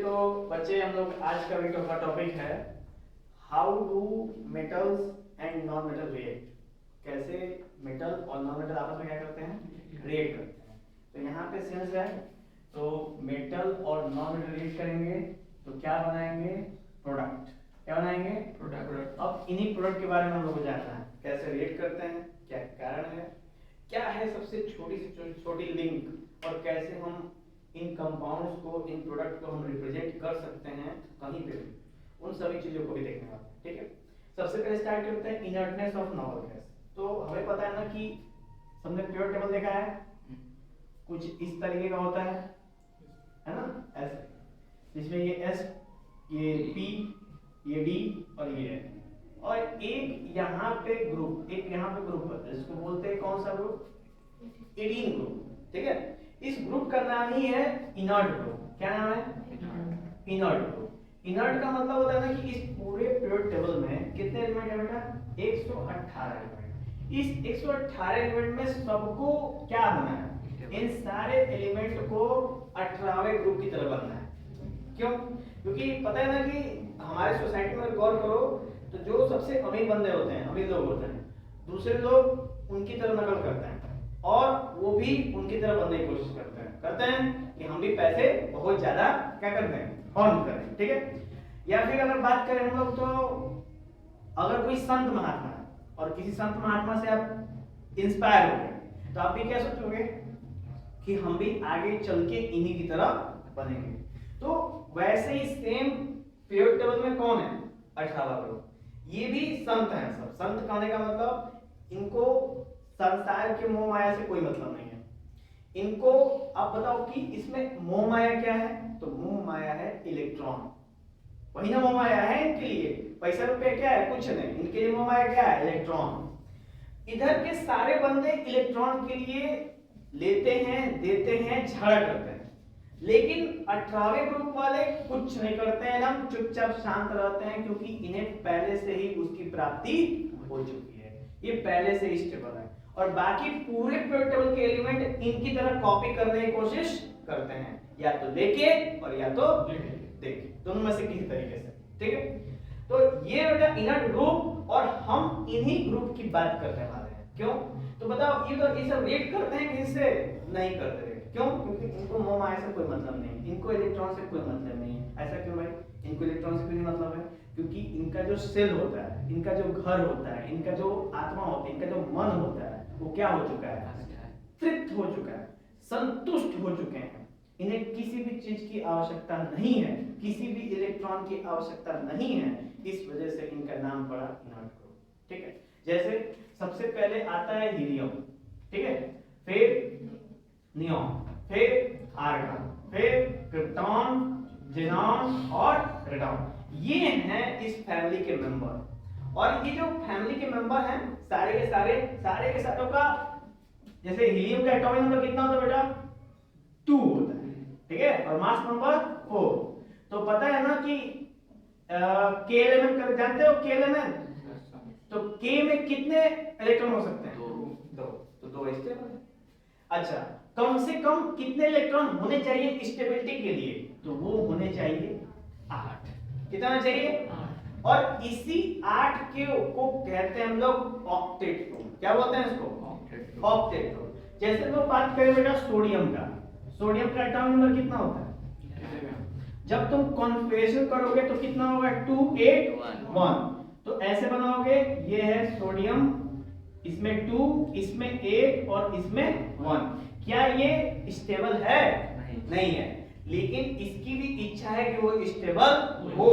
तो बच्चे हम लोग आज का वीडियो का टॉपिक है how do metals and non metal react. कैसे मेटल और नॉन मेटल आपस में क्या करते हैं, रिएक्ट करते हैं। तो यहाँ पे सेंस है, तो मेटल और नॉन मेटल रिएक्ट करेंगे तो क्या बनाएंगे, प्रोडक्ट। क्या बनाएंगे, प्रोडक्ट। अब इन्हीं प्रोडक्ट के बारे में हम लोग को जानना है, कैसे रिएक्ट करते हैं, क्या कारण है, क्या है सबसे छोटी से छोटी लिंक, और कैसे हम इन कंपाउंड्स को, इन प्रोडक्ट को हम रिप्रेजेंट कर सकते हैं कहीं पे भी, उन सभी चीजों को भी देखने वाले हैं। ठीक है, सबसे पहले स्टार्ट करते हैं इनर्टनेस ऑफ नॉर्मल गैस। तो हमें पता है ना कि हमने पीरियड टेबल देखा है, कुछ इस तरीके का होता है ना, ऐसे, जिसमें ये S, ये P, ये D और ये है, और एक यहाँ पे ग्रुप, एक यहाँ पे ग्रुप होता है जिसको बोलते हैं कौन सा ग्रुप, एडीन ग्रुप। ठीक है, इस ग्रुप का नाम ही है इनर्ट ग्रुप। क्या नाम है, इनर्ट ग्रुप। इनर्ट का मतलब होता है ना कि इस पूरे पीरियड टेबल में कितने एलिमेंट है बेटा, 118 एलिमेंट। इस 118 एलिमेंट में सबको क्या बनना है, इन सारे एलिमेंट को 18वें ग्रुप की तरह बनना है। क्यों, क्योंकि पता है ना कि हमारे सोसाइटी में गौर करो तो जो सबसे अमीर बंदे होते हैं, अमीर लोग होते हैं, दूसरे लोग उनकी तरह नकल करते हैं और वो भी उनकी तरह बनने की कोशिश करते हैं कि हम भी पैसे बहुत ज्यादा क्या करते हैं, अर्न करें। ठीक है, या फिर अगर बात करें हम लोग, तो अगर कोई संत महात्मा है और किसी संत महात्मा से आप इंस्पायर हो गए तो आप भी क्या सोचोगे कि हम भी आगे चल के इन्हीं की तरह बनेंगे। तो वैसे ही सेम पीरियड टेबल में कौन है, 18वां ग्रुप। ये भी संत हैं सब। संत कहने का मतलब इनको संसार के मोह माया से कोई मतलब नहीं है। इनको आप बताओ कि इसमें मोह माया क्या है, तो मोह माया है इलेक्ट्रॉन। वही ना मोह माया है इनके लिए, पैसा रुपया क्या है, कुछ नहीं, इनके लिए मोह माया क्या है, इलेक्ट्रॉन। इधर के सारे बंदे इलेक्ट्रॉन के लिए लेते हैं, देते हैं, झगड़ा करते हैं, लेकिन 18वें ग्रुप वाले कुछ नहीं करते हैं, एकदम चुपचाप शांत रहते हैं, क्योंकि इन्हें पहले से ही उसकी प्राप्ति हो चुकी है, ये पहले से स्टेबल है। और बाकी पूरे पीरियड टेबल के एलिमेंट इनकी तरह कॉपी करने की कोशिश करते हैं, या तो लेके और या तो देके, दोनों में से किसी तरीके से। ठीक है, तो ये बेटा इनर्ट ग्रुप, और हम इन्हीं ग्रुप की बात करने वाले हैं। क्यों, तो बताओ ये सब रिएक्ट करते हैं किससे, नहीं करते। क्यों, क्योंकि इनको मोह माया से कोई मतलब नहीं, इनको इलेक्ट्रॉन से कोई मतलब नहीं है। ऐसा क्यों भाई, इनको इलेक्ट्रॉन से क्यों मतलब है, क्योंकि इनका जो सेल होता है, इनका जो घर होता है, इनका जो आत्मा होता है, इनका जो मन होता है, वो क्या हो चुका है, तृप्त हो चुका है, संतुष्ट हो चुके हैं। इन्हें किसी भी चीज की आवश्यकता नहीं है, किसी भी इलेक्ट्रॉन की आवश्यकता नहीं है, इस वजह से इनका नाम पड़ा इनर्ट ग्रुप। ठीक है, जैसे सबसे पहले आता है हीलियम, ठीक है, फिर नियॉन, फिर आर्गन, फिर क्रिप्टॉन, ज़ेनॉन और रेडॉन। ये हैं इस फैमिली के मेंबर। और ये जो फैमिली के मेंबर हैं सारे के सारों का, जैसे हीलियम का एटॉमिक नंबर कितना होता है बेटा, 2 होता है। ठीक है, और मास नंबर 4। तो पता है ना कि के एलिमेंट कर जानते हो, के एलिमेंट, तो के में कितने इलेक्ट्रॉन हो सकते हैं, 2। तो 2 स्टेबल है। अच्छा, कम से कम कितने इलेक्ट्रॉन होने चाहिए स्टेबिलिटी के लिए, तो वो होने चाहिए 8। कितना चाहिए, 8। और इसी 8 को कहते हैं हम लोग ऑक्टेट रूल। क्या बोलते हैं इसको, ऑक्टेट रूल। जैसे तो बात करें बेटा सोडियम का, सोडियम का एटॉमिक नंबर कितना होता है, जब तुम कॉन्फ़िगरेशन करोगे तो कितना होगा, 281। तो ऐसे बनाओगे, ये है सोडियम, इसमें 2, इसमें 8 और इसमें 1। क्या ये स्टेबल है, नहीं है, लेकिन इसकी भी इच्छा है कि वो स्टेबल हो,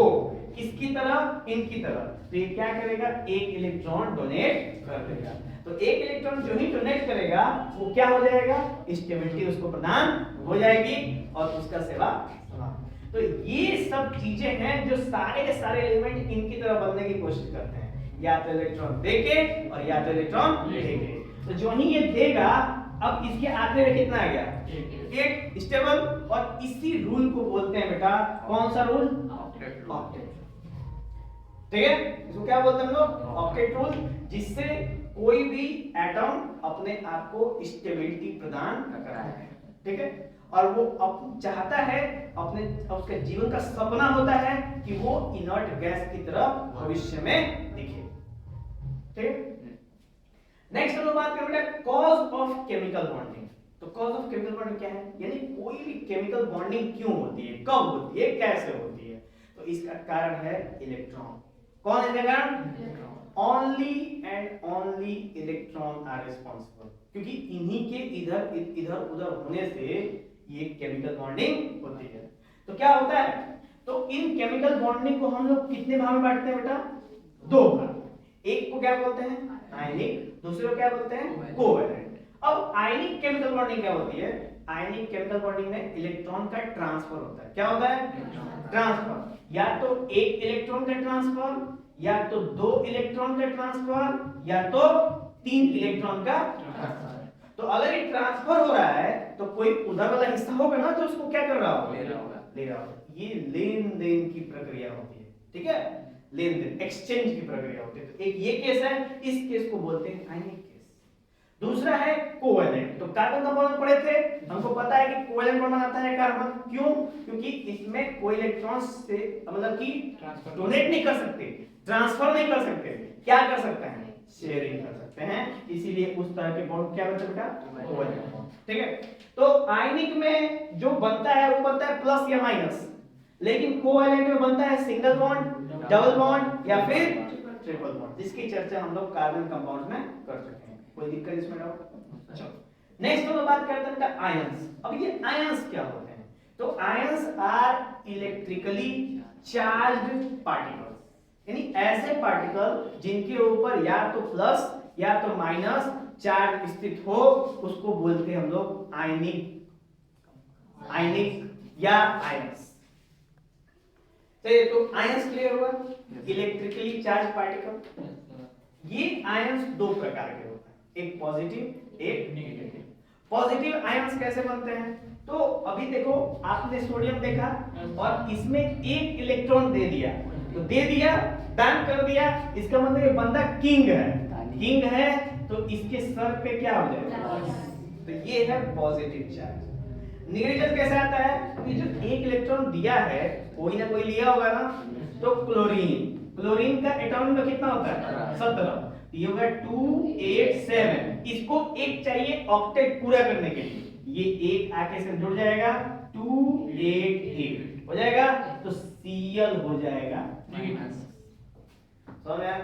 किसकी तरह, इनकी तरह। तो ये क्या करेगा, एक इलेक्ट्रॉन डोनेट कर देगा। तो एक इलेक्ट्रॉन जो ही डोनेट करेगा वो क्या हो जाएगा, स्टेबिलिटी उसको प्रदान हो जाएगी और उसका सेवा समाप्त। तो ये सब चीजें हैं जो सारे के सारे एलिमेंट इनकी तरह बनने की कोशिश करते हैं, या तो इलेक्ट्रॉन देके और या तो इलेक्ट्रॉन लेके। तो जो ही ये देगा, अब इसके आखिर में कितना आ गया, 8 स्टेबल। और इसी रूल को बोलते हैं बेटा, कौन सा रूल, ऑक्टेट रूल। ठीक है, इसको क्या बोलते हैं हम लोग, ऑक्टेट रूल, जिससे कोई भी एटम अपने आप को स्टेबिलिटी प्रदान कराए। ठीक है, और वो चाहता है अपने उसके जीवन का सपना होता है कि वो इनर्ट गैस की तरह भविष्य में दिखे। ठीक। नेक्स्ट हम लोग बात करें बेटा कॉज ऑफ केमिकल बॉन्डिंग। तो कॉज ऑफ केमिकल बॉन्डिंग क्या है, यानी कोई भी केमिकल बॉन्डिंग क्यों होती है, कब होती है, कैसे होती है। तो इसका कारण है इलेक्ट्रॉन। कौन है इसका कारण? Only and only electron are responsible, क्योंकि इन्हीं के इधर इधर उधर होने से ये केमिकल बॉन्डिंग होती है। तो क्या होता है, तो इन केमिकल बॉन्डिंग को हम लोग कितने भाग में बांटते हैं बेटा? दो भाग। एक को क्या बोलते हैं? आयनिक। दूसरे को क्या बोलते हैं? कोवैलेंट। अब आयनिक केमिकल बॉन्डिंग क्या होती है? आयनिक केमिकल बॉन्डिंग में इलेक्ट्रॉन का ट्रांसफर होता है। क्या होता है? ट्रांसफर। या तो एक इलेक्ट्रॉन का ट्रांसफर, या तो दो इलेक्ट्रॉन का ट्रांसफर, या तो तीन इलेक्ट्रॉन का ट्रांसफर। तो अगर ये ट्रांसफर हो रहा है तो कोई उधर वाला हिस्सा होगा ना, तो उसको क्या कर रहा होगा? ले रहा होगा। ये लेन देन की प्रक्रिया होती है। ठीक है, लेन देन, एक्सचेंज की प्रक्रिया होती है। तो एक ये केस है, इस केस को बोलते हैं आयनिक केस। दूसरा है कोवैलेंट। तो कार्बन कंपाउंड पढ़े थे, हमको पता है कि कोवैलेंट कौन बनाता है? कार्बन। क्यों? क्योंकि इसमें कोई इलेक्ट्रॉन से मतलब कि डोनेट नहीं कर सकते, ट्रांसफर नहीं कर सकते, क्या कर सकते हैं? शेयरिंग कर सकते हैं। इसीलिए उस तरह के बॉन्ड क्या बनता है बेटा? कोवैलेंट। ठीक है, तो आयनिक में जो बनता है वो बनता है प्लस या माइनस, लेकिन कोवैलेंट में बनता है सिंगल बॉन्ड, डबल बॉन्ड या फिर ट्रिपल बॉन्ड, जिसकी चर्चा हम लोग कार्बन कंपाउंड में कर चुके हैं। कोई दिक्कत इसमें डाउट? चलो नेक्स्ट हम लोग बात करते हैं बेटा आयंस। अब ये आयंस क्या होते हैं? तो ions are electrically charged particles, यानी ऐसे पार्टिकल जिनके ऊपर या तो प्लस या तो माइनस चार्ज स्थित हो, उसको बोलते हैं हम लोग आयनिक, आयनिक या आयंस। चलिए, तो आयंस क्लियर हुआ, इलेक्ट्रिकली चार्ज पार्टिकल। ये आयंस दो प्रकार के होते हैं, एक पॉजिटिव एक नेगेटिव। पॉजिटिव आयंस कैसे बनते हैं? तो अभी देखो, आपने सोडियम देखा और इसमें एक इलेक्ट्रॉन दे दिया, तो दे दिया, दान कर दिया, इसका मतलब ये बंदा किंग है। किंग है तो इसके सर पे क्या हो जाएगा? तो ये है पॉजिटिव चार्ज। नेगेटिव कैसे आता है? कि जो एक इलेक्ट्रॉन दिया है कोई ना कोई लिया होगा ना, तो क्लोरीन, क्लोरीन का एटॉमिक नंबर कितना होता है? 17। ये होगा 287। इसको एक चाहिए ऑक्टेट पूरा करने के लिए, ये एक आके से जुड़ जाएगा, 288 हो जाएगा, तो Cl हो जाएगा माइनस। समझ आया?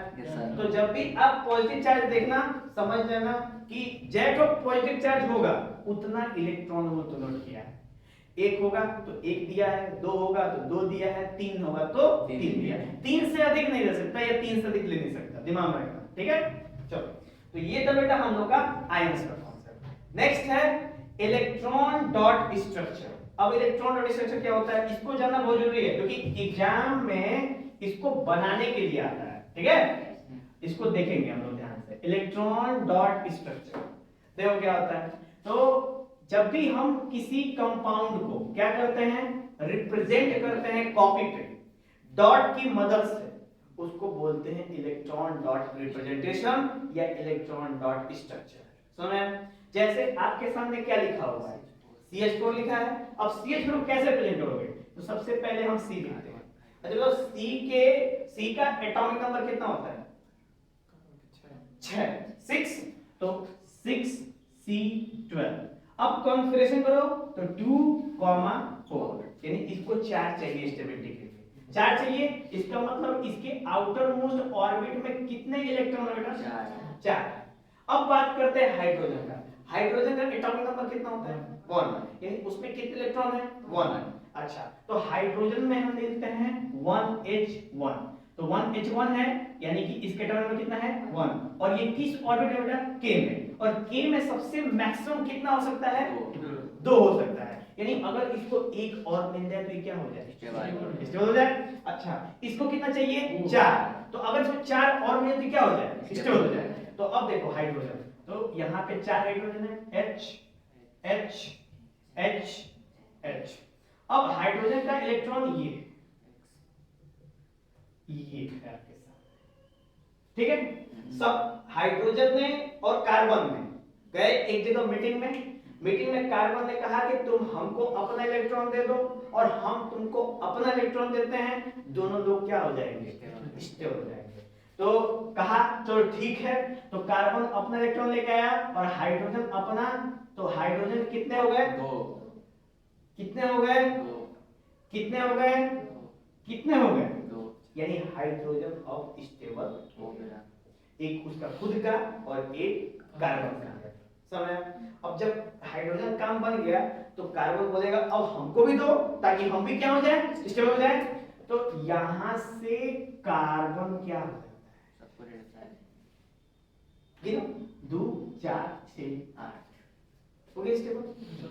तो जब भी आप पॉजिटिव चार्ज देखना, समझ लेना कि जैसे पॉजिटिव चार्ज होगा उतना इलेक्ट्रॉन वो डोनेट किया है। एक होगा तो एक दिया है, दो होगा तो दो दिया है, तीन होगा तो तीन दिया है। तीन से अधिक नहीं दे सकता या तीन से अधिक ले नहीं सकता, दिमाग में रखना। ठीक है, चलो, तो ये था बेटा हम लोग का आयंस का कॉन्सेप्ट। नेक्स्ट है इलेक्ट्रॉन डॉट स्ट्रक्चर। अब इलेक्ट्रॉन डॉट स्ट्रक्चर क्या होता है, इसको जानना बहुत जरूरी है, क्योंकि एग्जाम में इसको बनाने के लिए आता है। ठीक है, इसको देखेंगे हम लोग ध्यान से। इलेक्ट्रॉन डॉट स्ट्रक्चर देखो क्या होता है। तो जब भी हम किसी कंपाउंड को क्या करते हैं, रिप्रेजेंट करते हैं कॉपी पे डॉट की मदद से, उसको बोलते हैं इलेक्ट्रॉन डॉट रिप्रेजेंटेशन या इलेक्ट्रॉन डॉट स्ट्रक्चर। सुने, जैसे आपके सामने क्या लिखा हुआ है, CH4 लिखा है। अब CH4 कैसे प्रेजेंट करोगे? तो सबसे पहले हम C लिखते हैं। अच्छा, तो C का एटॉमिक नंबर कितना होता है? 6 तो 6C12। अब कॉन्फिगरेशन करो तो 2,4, यानी इसको 4 चाहिए स्टेबिलिटी के लिए। 4 चाहिए, इसका मतलब इसके आउटर मोस्ट ऑर्बिट में कितने इलेक्ट्रॉन है बेटा? 4। अब बात करते हैं हाइड्रोजन का। हाइड्रोजन का एटॉमिक नंबर कितना होता है? 1, यानी उसमें कितने इलेक्ट्रॉन है? 1। अच्छा, तो हाइड्रोजन में हम लिखते हैं 1H1। तो 1H1 है, यानी कि इसके एटॉमिक नंबर कितना है? 1। और ये किस ऑर्बिट है बेटा? K में। और K में सबसे मैक्सिमम कितना हो सकता है? 2 हो सकता है। यानी अगर इसको एक और मिल जाए तो ये क्या हो जाए? स्टेबल हो जाए। अच्छा, इसको कितना चाहिए? 4। तो अगर इसको 4 और मिले तो क्या हो जाए? स्टेबल हो जाए। तो अब देखो हाइड्रोजन, तो यहाँ पे 4 हाइड्रोजन है, H H H H। अब हाइड्रोजन का इलेक्ट्रॉन ये है आपके साथ। ठीक है, सब हाइड्रोजन में और कार्बन में गए एक जगह मीटिंग में, मीटिंग में कार्बन ने कहा कि तुम हमको अपना इलेक्ट्रॉन दे दो और हम तुमको अपना इलेक्ट्रॉन देते हैं, दोनों लोग क्या हो जाएंगे, स्टेबल हो जाएंगे। तो कहा तो ठीक है, तो कार्बन अपना इलेक्ट्रॉन लेके आया और हाइड्रोजन अपना, तो हाइड्रोजन कितने हो गए, कितने हो गए, कितने हो गए, कितने हो गए, यानी हाइड्रोजन अब स्टेबल हो गया, एक उसका खुद का और एक कार्बन का। समझ? अब जब हाइड्रोजन काम बन गया तो कार्बन बोलेगा अब हमको भी दो ताकि हम भी क्या हो जाए, स्टेबल हो जाए। तो यहां से कार्बन क्या हो जाता है, गिनो, 2 4 6 8 हो गया stable.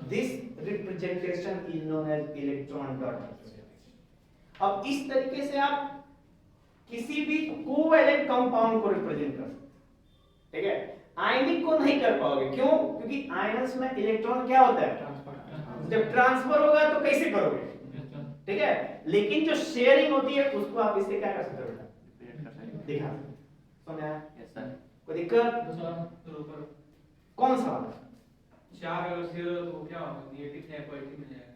This representation is known as electron dot. अब इस तरीके से आप किसी भी कोवैलेंट कंपाउंड को रिप्रेजेंट कर सकते हैं, ठीक है। आयनिक को नहीं कर पाओगे, क्यों? क्योंकि आयंस में इलेक्ट्रॉन क्या होता है, जब ट्रांसफर होगा तो कैसे करोगे, ठीक है। लेकिन जो शेयरिंग होती है उसको आप इससे क्या कर सकते हो, दिखा समझा? Yes sir. कोई दिक्कत? कौन सा वाला? 4 अगर 0 तो क्या होगा, नेगेटिव है पॉजिटिव मिल जाएगा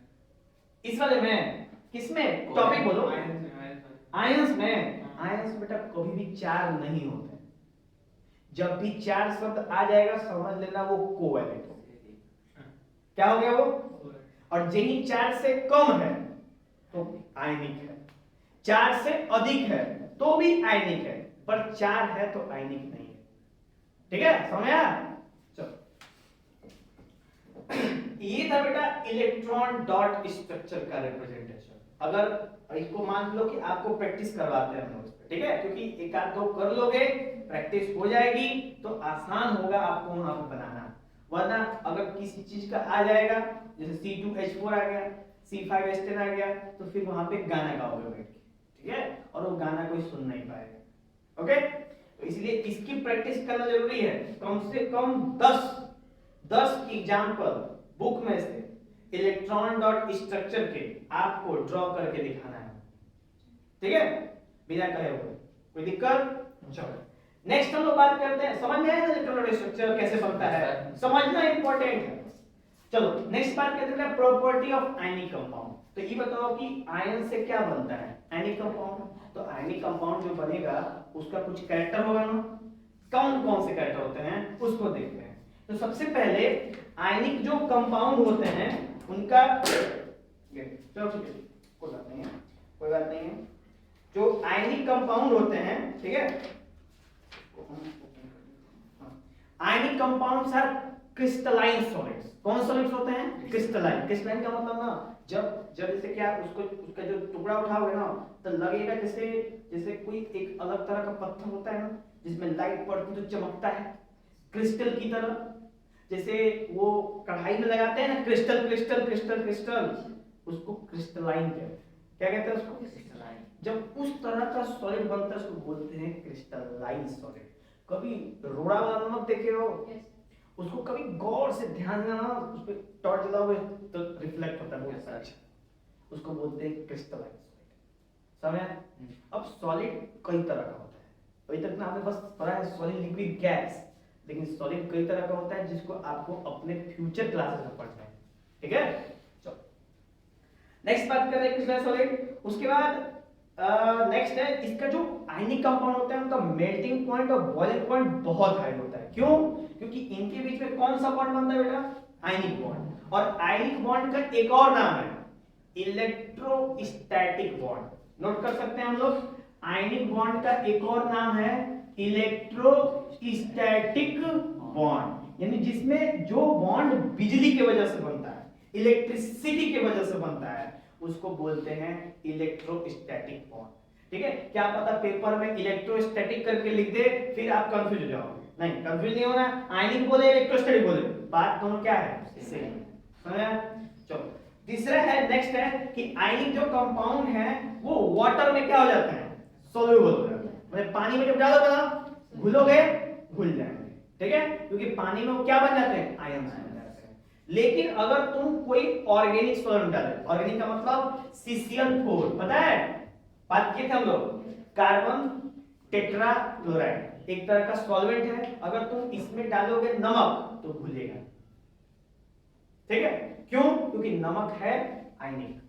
इस वाले में, किसमें, टॉपिक बोलो। आयंस में, आयंस बेटा कभी भी चार नहीं होते। जब भी चार शब्द आ जाएगा समझ लेना वो कोवैलेंट हो, क्या हो गया वो, और यही चार से कम है तो आयनिक है, चार से अधिक है तो भी आयनिक है, पर चार है तो आयनिक नहीं है, ठीक है, समझा? चलो, ये था बेटा इलेक्ट्रॉन डॉट स्ट्रक्चर का रिप्रेजेंटेशन। अगर इसको मान लो कि आपको प्रैक्टिस करवाते हैं हम लोग, ठीक है, क्योंकि एक आध दो कर लोगे, प्रैक्टिस हो जाएगी तो आसान होगा आपको वहां पे बनाना। वरना अगर किसी चीज का आ जाएगा, जैसे C2H4 आ गया, C5H10 आ गया, तो फिर वहां पे गाना गाओगे बैठ के, ठीक है, और वो गाना कोई सुन नहीं पाएगा। ओके, तो इसलिए इसकी प्रैक्टिस करना जरूरी है। कम से कम 10 एग्जाम्पल बुक में से इलेक्ट्रॉन डॉट स्ट्रक्चर के आपको ड्रॉ करके दिखाना है, ठीक है, बिना कहे हुए। कोई दिक्कत? चलो नेक्स्ट हम लोग बात करते हैं, समझ में आया ना इलेक्ट्रॉन डॉट स्ट्रक्चर कैसे बनता है, समझना इंपॉर्टेंट है। चलो नेक्स्ट बात करते हैं प्रॉपर्टी ऑफ आयनिक कंपाउंड। तो ये बताओ कि आयन से क्या बनता है, आयनिक कंपाउंड। तो आयनिक कंपाउंड जो बनेगा उसका कुछ कैरेक्टर होगा ना, कौन कौन से कैरेक्टर होते हैं उसको देखते हैं। तो सबसे पहले आयनिक जो कंपाउंड होते हैं उनका, चलो ठीक है, कोई बात नहीं है, कोई बात नहीं है। जो आयनिक कंपाउंड होते हैं, ठीक है, ionic compounds are crystalline solids. कौन सॉलिड्स होते हैं? क्रिस्टलाइन। क्रिस्टलाइन का मतलब ना, जब जैसे क्या उसको, उसका जो टुकड़ा उठाओगे ना तो लगेगा जैसे जैसे कोई एक अलग तरह का पत्थर होता है ना जिसमें लाइट पड़ती तो चमकता है, क्रिस्टल की तरह। जैसे वो कढ़ाई में लगाते हैं ना, क्रिस्टल क्रिस्टल क्रिस्टल क्रिस्टल, उसको क्रिस्टलाइन कहते हैं। क्या कहते हैं उसको? क्रिस्टलाइन। जब उस तरह का सॉलिड बनता है उसको बोलते हैं क्रिस्टलाइन सॉलिड। कभी रोड़ा वाला नमक देखे हो? उसको कभी गौर से ध्यान देना, उस पे टॉर्च जलाओगे तो रिफ्लेक्ट होता है बहुत अच्छा, उसको बोलते हैं क्रिस्टलाइन सॉलिड। समझ? अब सॉलिड कई तरह का होता है, अभी तक ना आपने बस पढ़ा है सॉलिड लिक्विड गैस, लेकिन सॉलिड कई तरह का होता है जिसको आपको अपने फ्यूचर क्लासेस में पढ़ना है, ठीक है। चलो नेक्स्ट बात कर रहे हैं क्रिस्टलाइन सॉलिड। उसके बाद नेक्स्ट है इसका जो आयनिक कंपाउंड होता है उनका मेल्टिंग पॉइंट और बॉइलिंग पॉइंट बहुत हाई होता है। क्यों? क्योंकि इनके बीच में कौन सा बॉन्ड बनता है बेटा? Ionic bond. और आयनिक बॉन्ड का एक और नाम है इलेक्ट्रोस्टैटिक बॉन्ड। नोट कर सकते हैं हम लोग, आयनिक बॉन्ड का एक और नाम है इलेक्ट्रोस्टैटिक बॉन्ड, यानी जिसमें जो बॉन्ड बिजली की वजह से बनता है, इलेक्ट्रिसिटी की वजह से बनता है, उसको बोलते हैं इलेक्ट्रोस्टैटिक बॉन्ड। ठीक है, क्या पता पेपर में इलेक्ट्रोस्टैटिक करके लिख दे फिर आप कंफ्यूज हो जाओगे। नहीं, कंफ्यूज नहीं होना, आयनिक बोले इलेक्ट्रोस्टैटिक बोले, बात दोनों क्या है, सेम। समझा? चलो तीसरा है, नेक्स्ट है कि आयनिक जो कंपाउंड है वो वाटर में क्या हो जाते हैं, सोल्यूबल हो जाते हैं। मतलब पानी में जब डालोगे ना घुलोगे, घुल जाएंगे, ठीक है, क्योंकि पानी में वो क्या बन जाते हैं, आयन्स बन जाते हैं। लेकिन अगर तुम कोई ऑर्गेनिक सॉल्वेंट डाले, ऑर्गेनिक का मतलब CCl4, पता है बात किए थे हम लोग, कार्बन टेट्राक्लोराइड एक तरह का सॉल्वेंट है, अगर तुम इसमें डालोगे नमक तो घुलेगा, ठीक है, क्यों? क्योंकि नमक है आयनिक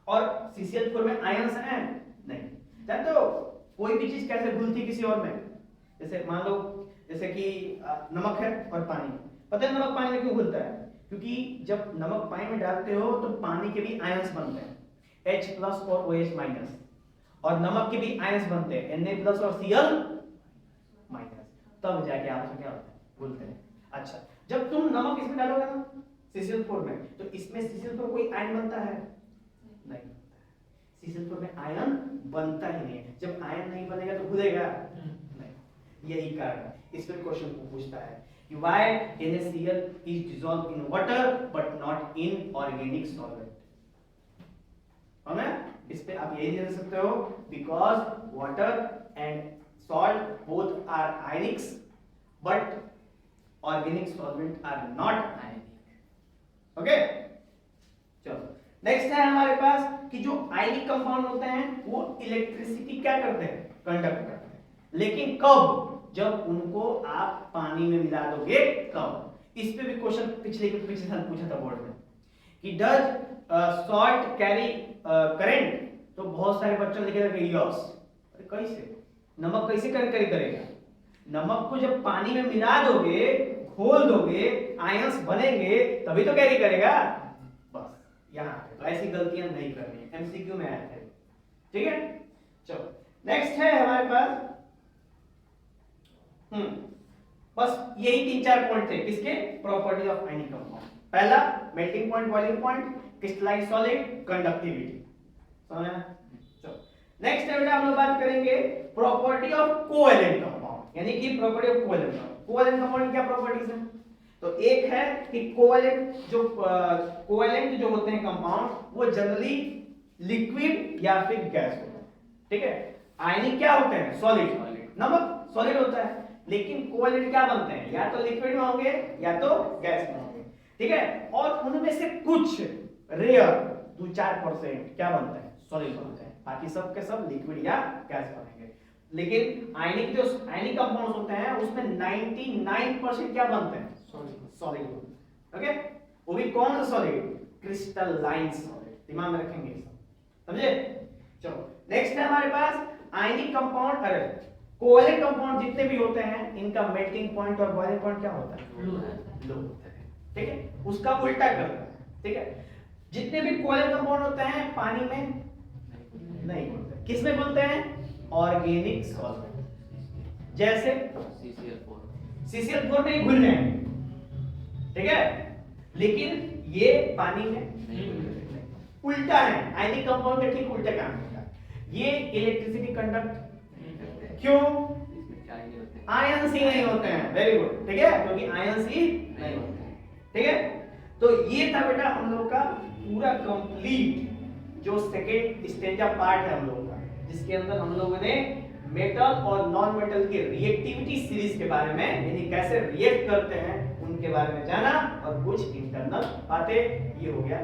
और CCl4 में आयंस हैं नहीं। जानते हो कोई भी चीज कैसे घुलती किसी और में? जैसे मान लो जैसे कि नमक है और पानी, पता है नमक पानी में क्यों घुलता है? क्योंकि जब नमक पानी में डालते हो तो पानी के भी आयंस बनते हैं H+ और OH-, और नमक के भी आयंस बनते हैं Na+ और Cl-, तब जाके आपस में क्या होता है? घुलते हैं। अच्छा, जब तुम नमक इसमें डालोगे ना CCl4 में, तो इसमें CCl4 कोई आयन बनता है? नहीं बनता है। CCl4 में आयन बनता ही नहीं है। जब आयन नहीं बनेगा तो घुलेगा नहीं। यही कारण है, इसमें क्वेश्चन को पूछता है कि why NaCl is dissolved in water but not in organic solvent। इस पे आप यही दे सकते हो because water and salt both are ionics but organic solvent are not ionic। Okay, चलो नेक्स्ट है हमारे पास कि जो आयनिक कंपाउंड होते हैं वो इलेक्ट्रिसिटी क्या करते हैं? कंडक्ट करते हैं। लेकिन कब? जब उनको आप पानी में मिला दोगे तब। इस पे भी क्वेश्चन पिछले साल पूछा था बोर्ड में कि डज सॉल्ट कैरी करंट? तो बहुत सारे बच्चों ने लिखा था यस। अरे कैसे? नमक कैसे कैरी करेगा? नमक को जब पानी में मिला दोगे, घोल दोगे, आयंस बनेंगे तभी तो कैरी करेगा। बस यहाँ पे तो ऐसी गलतियां नहीं करनी है, MCQ में आया था। ठीक है, चलो नेक्स्ट है हमारे पास बस यही 3-4 पॉइंट थे किसके? Property of ionic compound. पहला melting point, boiling point, crystalline solid, conductivity. समझ? चलो नेक्स्ट है बेटा हम लोग बात करेंगे प्रॉपर्टी ऑफ कोवैलेंट कंपाउंड, यानी कि property of covalent compound. Covalent compound की क्या प्रॉपर्टीज हैं? तो एक है कि कोवैलेंट जो होते हैं कंपाउंड वो जनरली लिक्विड या फिर गैस होते हैं। ठीक है, आयनिक क्या होते हैं? सॉलिड। नमक सॉलिड होता है, लेकिन कोवैलेंट क्या बनते हैं? या तो लिक्विड में होंगे या तो गैस में होंगे। ठीक है, और उनमें से कुछ रेयर 2-4% क्या बनते हैं? सॉलिड बनते हैं, बाकी सब के सब लिक्विड या गैस बनेंगे। लेकिन आयनिक जो आयनिक कंपाउंड्स होते हैं उसमें 99% क्या बनते हैं? सॉलिड बनते हैं। ओके, वो भी कौन सा सॉलिड? Crystalline solid. दिमाग में रखेंगे सब, समझे? चलो नेक्स्ट है हमारे पास आयनिक कंपाउंड। अरे कोवैलेंट कंपाउंड जितने भी होते हैं इनका मेल्टिंग पॉइंट और बॉइलिंग पॉइंट क्या होता है? लो होता है। ठीक है, उसका उल्टा करता है। ठीक है, जितने भी कोवैलेंट कंपाउंड होते हैं पानी में नहीं घुलते। किस में घुलते हैं? ऑर्गेनिक सॉल्वेंट, जैसे CCl4 में ही घुलने हैं। ठीक है, लेकिन ये पानी में नहीं घुलते। उल्टा है, आयनिक कंपाउंड के ठीक उल्टे काम करता है। ये इलेक्ट्रिसिटी कंडक्ट क्यों? आयंस ही नहीं होते हैं। Very good. ठीक है, क्योंकि आयंस ही नहीं होते हैं। ठीक है, तो ये था बेटा हम लोग का पूरा कंप्लीट जो सेकेंड स्टेंजा पार्ट है हम लोगों का, जिसके अंदर हम लोगों ने मेटल और नॉन मेटल की रिएक्टिविटी सीरीज के बारे में, यानी कैसे रिएक्ट करते हैं उनके बारे में जाना, और कुछ इंटरनल बातें ये हो गया।